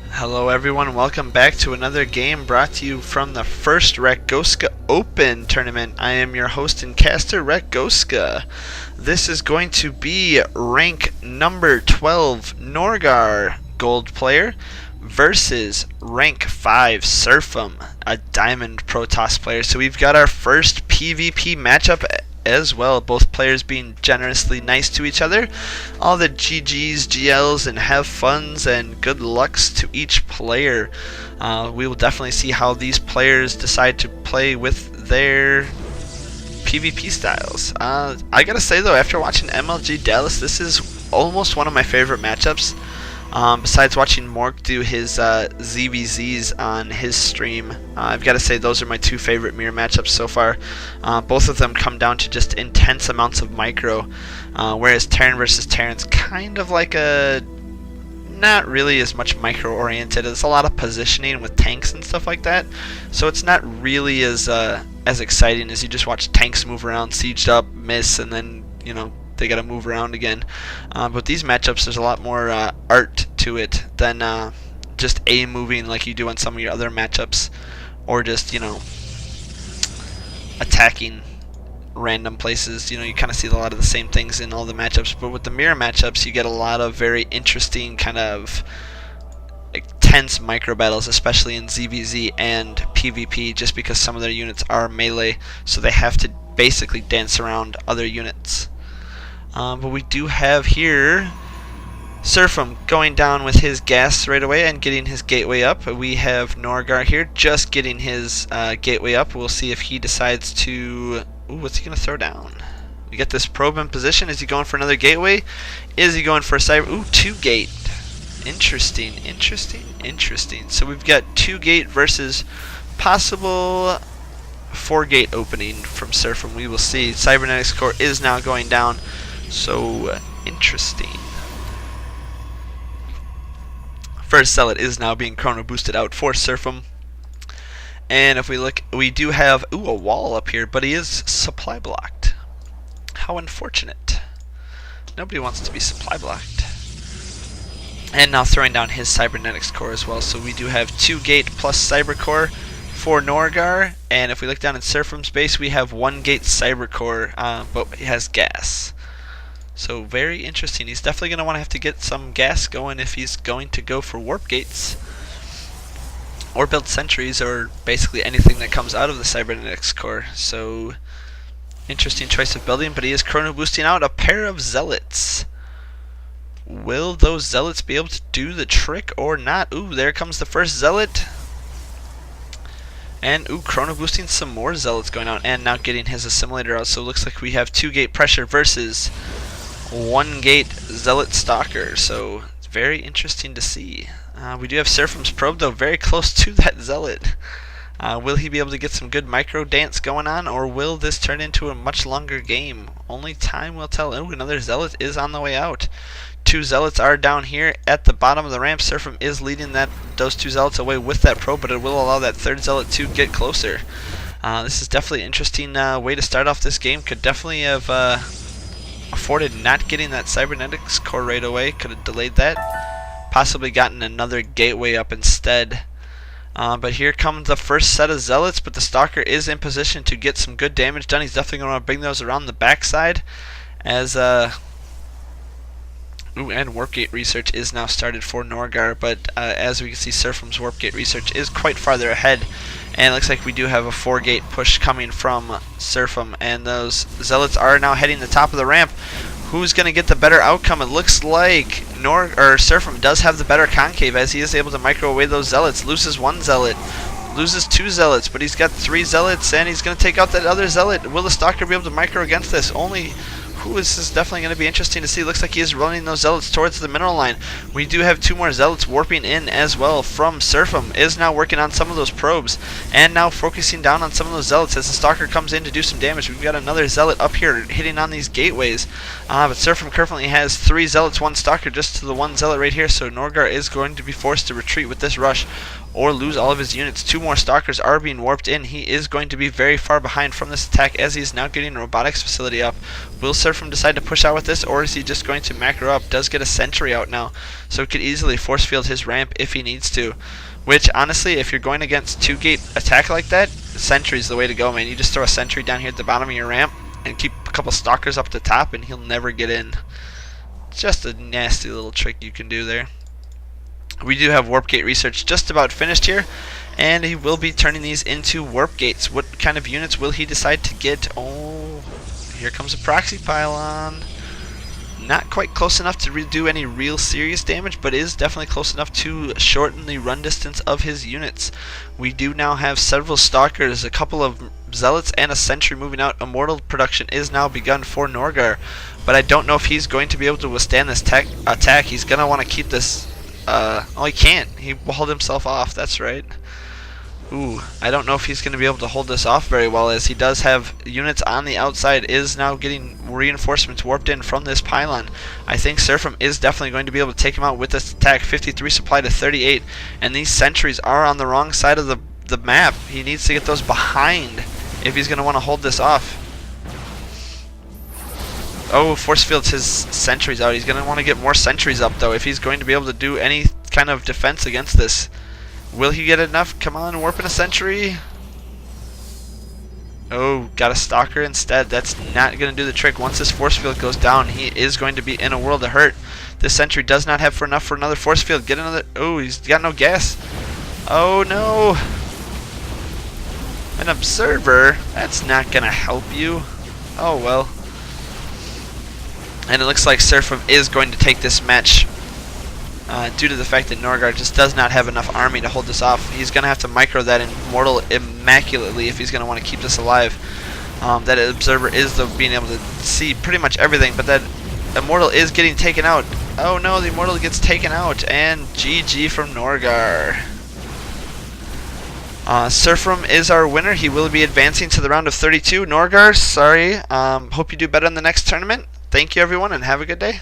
Hello everyone, welcome back to another game brought to you from the first Rakgoska Open tournament. I am your host and caster, Rakgoska. This is going to be rank number 12Norgar gold player versus rank 5Serphim, a diamond Protoss player. So we've got our first PvP matchup as well, both players being generously nice to each other. All the GGs, GLs, and have funs and good lucks to each player. We will definitely see how these players decide to play with their PvP styles. I gotta say though, after watching MLG Dallas, this is almost one of my favorite matchups. Besides watching Mork do his ZVZs on his stream, I've got to say those are my two favorite mirror matchups so far. Both of them come down to just intense amounts of micro, whereas Terran versus Terran's kind of like a not really as much micro oriented. It's a lot of positioning with tanks and stuff like that, so it's not really as exciting as you just watch tanks move around, sieged up, miss, and then they gotta move around again. But these matchups, there's a lot more art to it than just A moving like you do on some of your other matchups, or just attacking random places. You kind of see a lot of the same things in all the matchups. But with the mirror matchups, you get a lot of very interesting kind of tense micro battles, especially in ZVZ and PvP, just because some of their units are melee, so they have to basically dance around other units. But we do have here Serphim going down with his gas right away and getting his gateway up. We have Norgar here just getting his gateway up. We'll see if he decides to... Ooh, what's he going to throw down? We get this probe in position. Is he going for another gateway? Is he going for a cyber... Ooh, 2-gate. Interesting, interesting, interesting. So we've got 2-gate versus possible 4-gate opening from Serphim. We will see. Cybernetics core is now going down. So interesting. First Zealot is now being chrono boosted out for Serphim. And if we look, we do have a wall up here, but he is supply blocked. How unfortunate. Nobody wants to be supply blocked. And now throwing down his cybernetics core as well. So we do have 2-gate plus cyber core for Norgar. And if we look down at Serphim's base, we have 1-gate cyber core, but he has gas. So very interesting. He's definitely going to want to have to get some gas going if he's going to go for warp gates or build sentries or basically anything that comes out of the cybernetics core. So interesting choice of building, but he is chrono boosting out a pair of zealots. Will those zealots be able to do the trick or not? Ooh, there comes the first zealot. And chrono boosting some more zealots going out, and now getting his assimilator out. So it looks like we have 2-gate pressure versus 1-gate zealot stalker. So it's very interesting to see. We do have Serphim's probe though very close to that zealot. Will he be able to get some good micro dance going on, or will this turn into a much longer game? Only time will tell. Ooh, another zealot is on the way out. 2 zealots are down here at the bottom of the ramp. Serphim is leading those 2 zealots away with that probe, but it will allow that 3rd zealot to get closer. This is definitely an interesting way to start off this game. Could definitely have afforded not getting that cybernetics core right away. Could have delayed that. Possibly gotten another gateway up instead. But here comes the first set of zealots, but the stalker is in position to get some good damage done. He's definitely going to want to bring those around the backside as and warp gate research is now started for Norgar, but as we can see, Serphim's warp gate research is quite farther ahead, and it looks like we do have a 4-gate push coming from Serphim, and those zealots are now heading the top of the ramp. Who's going to get the better outcome? It looks like Serphim does have the better concave, as he is able to micro away those zealots. Loses 1 zealot, loses 2 zealots, but he's got 3 zealots, and he's going to take out that other zealot. Will the stalker be able to micro against this? This is definitely going to be interesting to see. Looks like he is running those zealots towards the mineral line. We do have 2 more zealots warping in as well from Serphim. Is now working on some of those probes and now focusing down on some of those zealots as the stalker comes in to do some damage. We've got another zealot up here hitting on these gateways, but Serphim currently has 3 zealots, 1 stalker, just to the 1 zealot right here, so Norgar is going to be forced to retreat with this rush. or lose all of his units. 2 more Stalkers are being warped in. He is going to be very far behind from this attack as he is now getting a robotics facility up. Will Serphim decide to push out with this, or is he just going to macro up? Does get a sentry out now, so he could easily force field his ramp if he needs to. Which, honestly, if you're going against 2-gate attack like that, sentry's the way to go, man. You just throw a sentry down here at the bottom of your ramp and keep a couple Stalkers up at the top, and he'll never get in. Just a nasty little trick you can do there. We do have warp gate research just about finished here, and he will be turning these into warp gates. What kind of units will he decide to get? Oh, here comes a proxy pylon. Not quite close enough to do any real serious damage, but is definitely close enough to shorten the run distance of his units. We do now have several Stalkers, a couple of Zealots, and a Sentry moving out. Immortal production is now begun for Norgar, but I don't know if he's going to be able to withstand this attack. He's going to want to keep this... oh, he can't. He walled himself off, that's right. Ooh, I don't know if he's going to be able to hold this off very well, as he does have units on the outside, is now getting reinforcements warped in from this pylon. I think Serphim is definitely going to be able to take him out with this attack. 53 supply to 38, and these sentries are on the wrong side of the map. He needs to get those behind if he's going to want to hold this off. Oh, force fields his sentries out. He's going to want to get more sentries up, though, if he's going to be able to do any kind of defense against this. Will he get enough? Come on, warping a sentry. Oh, got a Stalker instead. That's not going to do the trick. Once this force field goes down, he is going to be in a world of hurt. This sentry does not have enough for another force field. Get another... Oh, he's got no gas. Oh, no. An observer? That's not going to help you. Oh, well. And it looks like Serphim is going to take this match due to the fact that Norgar just does not have enough army to hold this off. He's going to have to micro that Immortal immaculately if he's going to want to keep this alive. That Observer is being able to see pretty much everything, but that Immortal is getting taken out. Oh no, the Immortal gets taken out, and GG from Norgar. Serphim is our winner. He will be advancing to the round of 32. Norgar, sorry. Hope you do better in the next tournament. Thank you, everyone, and have a good day.